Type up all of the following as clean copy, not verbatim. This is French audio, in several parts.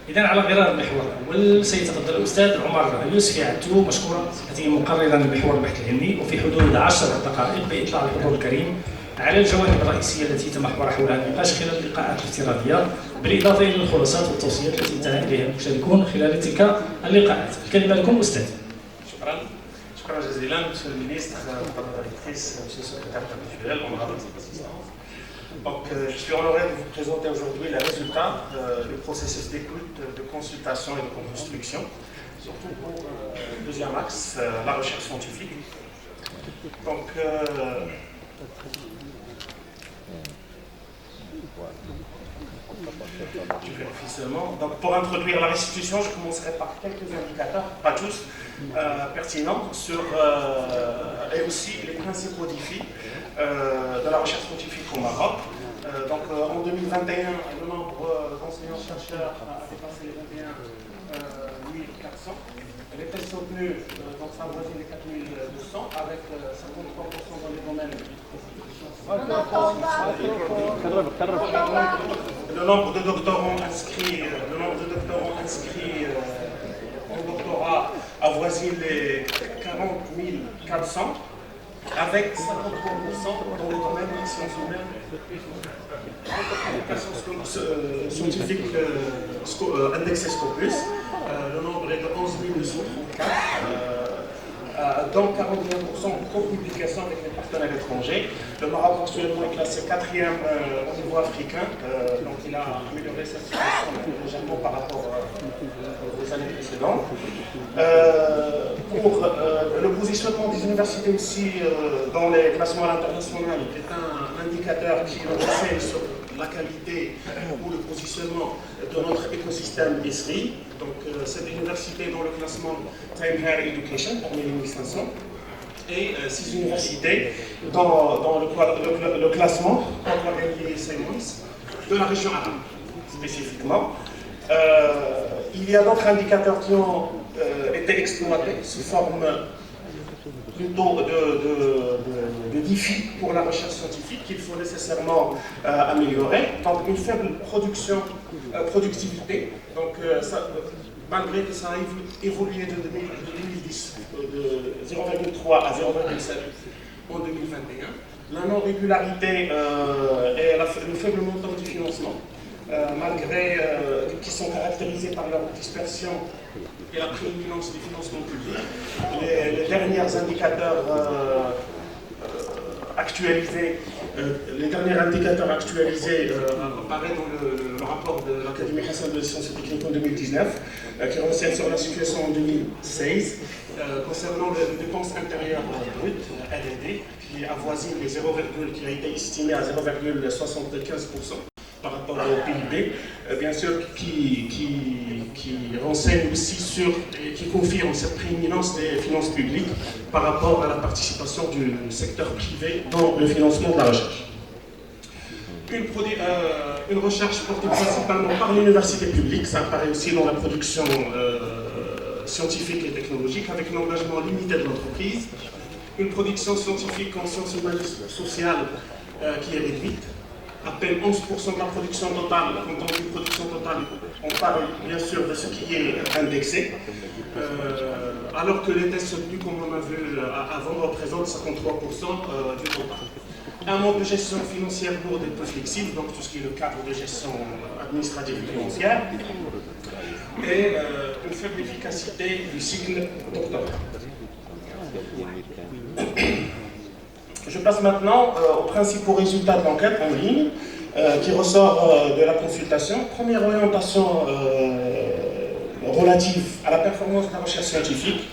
إذا على غرار المحور الأول سيتفضل الأستاذ عمر يوسفي عتو مشكورا الذي مقررا لمحور البحث العلمي وفي حدود 10 دقائق بإطلاع الحضور الكريم على الجوانب الرئيسية التي تمحور حولها النقاش خلال اللقاءات الافتراضية بالإضافة إلى الخلاصات والتوصيات التي انتهى إليها المشاركون خلال تلك اللقاءات. الكلمة لكم أستاذ. شكرا جزيلا Monsieur le ministre, Madame la directrice, Monsieur le secrétaire perpétuel, honorables assistants. Donc, je suis honoré de vous présenter aujourd'hui les résultats du processus d'écoute, de consultation et de construction, surtout pour le deuxième axe, la recherche scientifique. Donc, je vérifie seulement. Donc, pour introduire la restitution, je commencerai par quelques indicateurs, pas tous, pertinents et aussi les principaux défis de la recherche scientifique au Maroc. Donc, en 2021, le nombre d'enseignants-chercheurs a dépassé les 21 400. Les tests soutenus s'avoisinent les 4200 avec 53% dans les domaines de le nombre de doctorants inscrits en doctorat avoisine les 40 400 avec 53% dans le domaine des sciences humaines et scientifiques indexé Scopus. Le nombre est de 11 234, dont 41% en co-publication avec les partenaires étrangers. Le Maroc actuellement est classé 4e au niveau africain, donc il a amélioré sa situation légèrement par rapport aux années précédentes. Pour le positionnement des universités aussi dans les classements internationaux est un indicateur qui renseigne sur la qualité ou le positionnement de notre écosystème ISRI. Donc, cette université dans le classement Time Higher Education parmi les 1500 et 6 universités dans le classement Simons de la région arabe spécifiquement. Il y a d'autres indicateurs qui ont été exploités sous forme plutôt de défis pour la recherche scientifique qu'il faut nécessairement améliorer. Donc une faible productivité, donc malgré que ça a évolué de 2010 de 0,3 à 0,7 en 2021, la non-régularité et le faible montant du financement, malgré qui sont caractérisés par leur dispersion et la prééminence des financements publics. Les derniers indicateurs actualisés, apparaissent dans le rapport de l'Académie nationale de sciences et techniques en 2019, qui renseigne sur la situation en 2016, concernant les dépenses intérieures brutes, RD, qui avoisine les 0, qui a été estimé à 0,75% par rapport au PIB, bien sûr, qui renseigne aussi sur et qui confirme cette prééminence des finances publiques par rapport à la participation du secteur privé dans le financement de la recherche. Une recherche portée principalement par l'université publique, ça apparaît aussi dans la production scientifique et technologique, avec un engagement limité de l'entreprise. Une production scientifique en sciences humaines et sociales qui est réduite. À peine 11% de la production totale. Quand on dit production totale, on parle bien sûr de ce qui est indexé, alors que les tests soutenus, comme on a vu avant, représentent 53% du total. Un mode de gestion financière lourde et peu flexible, donc tout ce qui est le cadre de gestion administrative et financière, et une faible efficacité du cycle doctoral. Je passe maintenant aux principaux résultats de l'enquête en ligne qui ressort de la consultation. Première orientation relative à la performance de la recherche scientifique.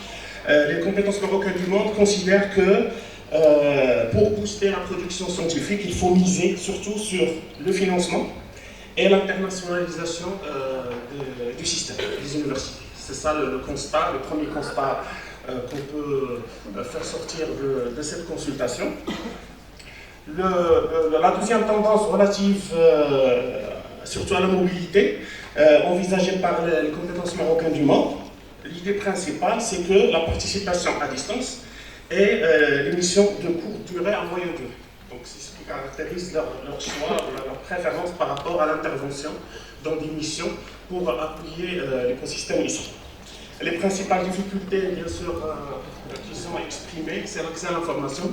Les compétences marocaines du monde considèrent que pour booster la production scientifique, il faut miser surtout sur le financement et l'internationalisation du système, des universités. C'est ça le constat, le premier constat qu'on peut faire sortir de cette consultation. La deuxième tendance relative surtout à la mobilité, envisagée par les compétences marocaines du monde, l'idée principale, c'est que la participation à distance et l'émission de courte durée à moyenne durée. Donc c'est ce qui caractérise leur choix, leur préférence par rapport à l'intervention dans des missions pour appuyer l'écosystème ici. Les principales difficultés, bien sûr, qui sont exprimées, c'est l'accès à l'information,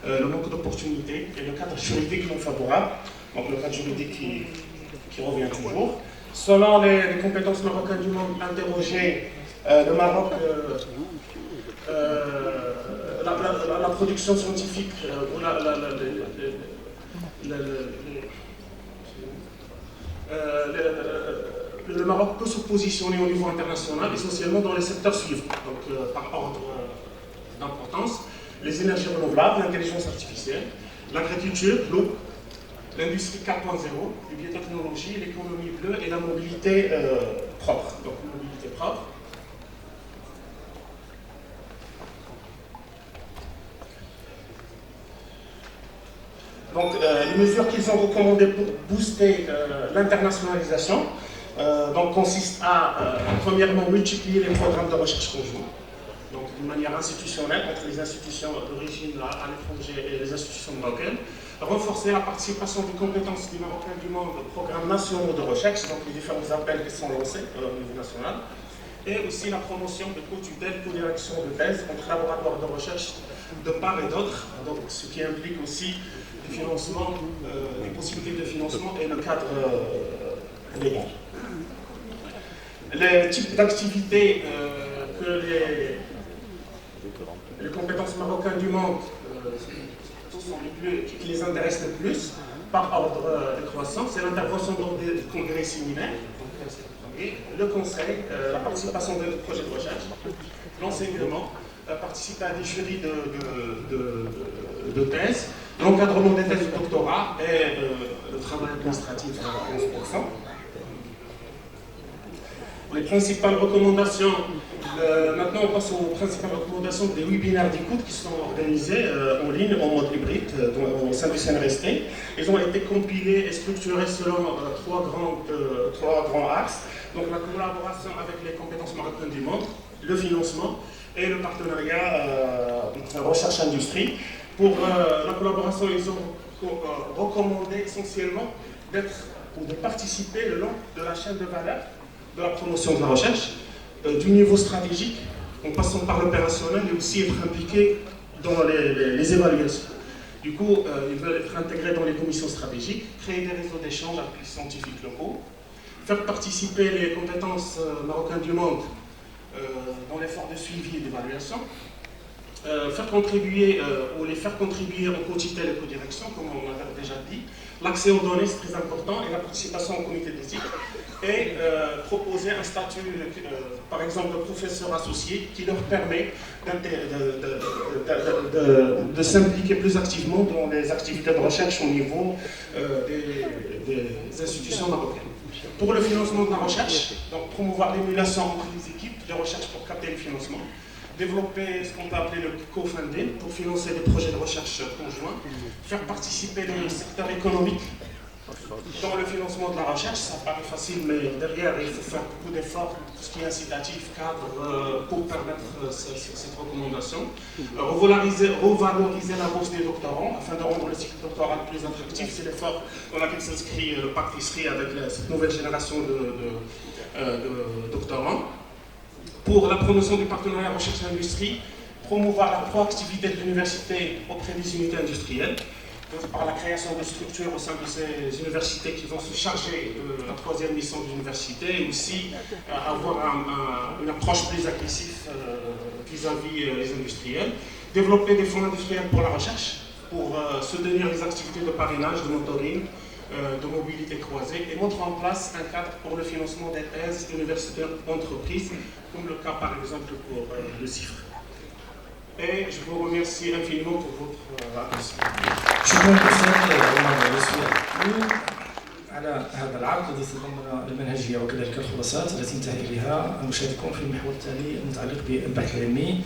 le manque d'opportunités et le cadre juridique non favorable, donc le cadre juridique qui revient toujours. Selon les compétences marocaines du monde interrogées, le Maroc, la production scientifique ou le Maroc peut se positionner au niveau international, essentiellement dans les secteurs suivants, donc par ordre d'importance: les énergies renouvelables, l'intelligence artificielle, l'agriculture, l'eau, l'industrie 4.0, les biotechnologies, l'économie bleue et la mobilité propre. Donc, mobilité propre. Donc, les mesures qu'ils ont recommandées pour booster l'internationalisation consistent à, premièrement, multiplier les programmes de recherche conjoints, donc d'une manière institutionnelle entre les institutions d'origine à l'étranger et les institutions marocaines, renforcer la participation des compétences des Marocains du monde aux programmes nationaux de recherche, donc les différents appels qui sont lancés au niveau national, et aussi la promotion de co-tutelle, co-direction de thèse entre laboratoires de recherche de part et d'autre, donc ce qui implique aussi des financements, des possibilités de financement et le cadre légal. Les types d'activités que les compétences marocaines du monde sont qui les intéressent le plus, par ordre décroissant, c'est l'intervention dans des congrès séminaires, le conseil, la participation à des projets de recherche, l'enseignement, participer à des jurys de thèses, l'encadrement des thèses de doctorat et le travail administratif à 11%. Les principales recommandations, maintenant on passe aux principales recommandations des webinaires d'écoute qui sont organisés en ligne en mode hybride au sein du CNRST. Ils ont été compilés et structurés selon trois grands axes. Donc la collaboration avec les compétences marocaines du monde, le financement et le partenariat recherche-industrie. Pour la collaboration, ils ont recommandé essentiellement d'être ou de participer le long de la chaîne de valeur de la promotion de la recherche, du niveau stratégique, en passant par l'opérationnel, et aussi être impliqués dans les évaluations. Du coup, ils veulent être intégrés dans les commissions stratégiques, créer des réseaux d'échange avec les scientifiques locaux, faire participer les compétences marocaines du monde dans l'effort de suivi et d'évaluation, faire contribuer ou les faire contribuer en co-tutelle et co-direction, comme on l'a déjà dit. L'accès aux données, c'est très important, et la participation au comité d'éthique, et proposer un statut, par exemple, de professeur associé, qui leur permet de s'impliquer plus activement dans les activités de recherche au niveau des institutions marocaines. Pour le financement de la recherche, donc promouvoir l'émulation entre les équipes de recherche pour capter le financement, développer ce qu'on peut appeler le co-funding pour financer des projets de recherche conjoints, faire participer les secteurs économiques dans le financement de la recherche. Ça paraît facile, mais derrière, il faut faire beaucoup d'efforts, tout ce qui est incitatif, cadre, pour permettre cette recommandation. Revaloriser la bourse des doctorants afin de rendre le cycle doctoral plus attractif. C'est l'effort dans lequel s'inscrit le pacte ISRI avec cette nouvelle génération de doctorants. Pour la promotion du partenariat recherche-industrie, promouvoir la proactivité de l'université auprès des unités industrielles, par la création de structures au sein de ces universités qui vont se charger de la troisième mission de l'université, et aussi avoir une approche plus agressive vis-à-vis les industriels. Développer des fonds industriels pour la recherche, pour soutenir les activités de parrainage, de mentoring, de mobilité croisée, et mettre en place un cadre pour le financement des thèses universitaires entreprises, comme le cas par exemple pour le CIFRE. Et je vous remercie infiniment pour votre attention. شكرا للاستاذ عمر يوسف على هذا العرض الذي تضمن المنهجيه وكذلك الخلاصات التي انتهى اليها مشاركون في المحور التالي المتعلق بالبحث العلمي.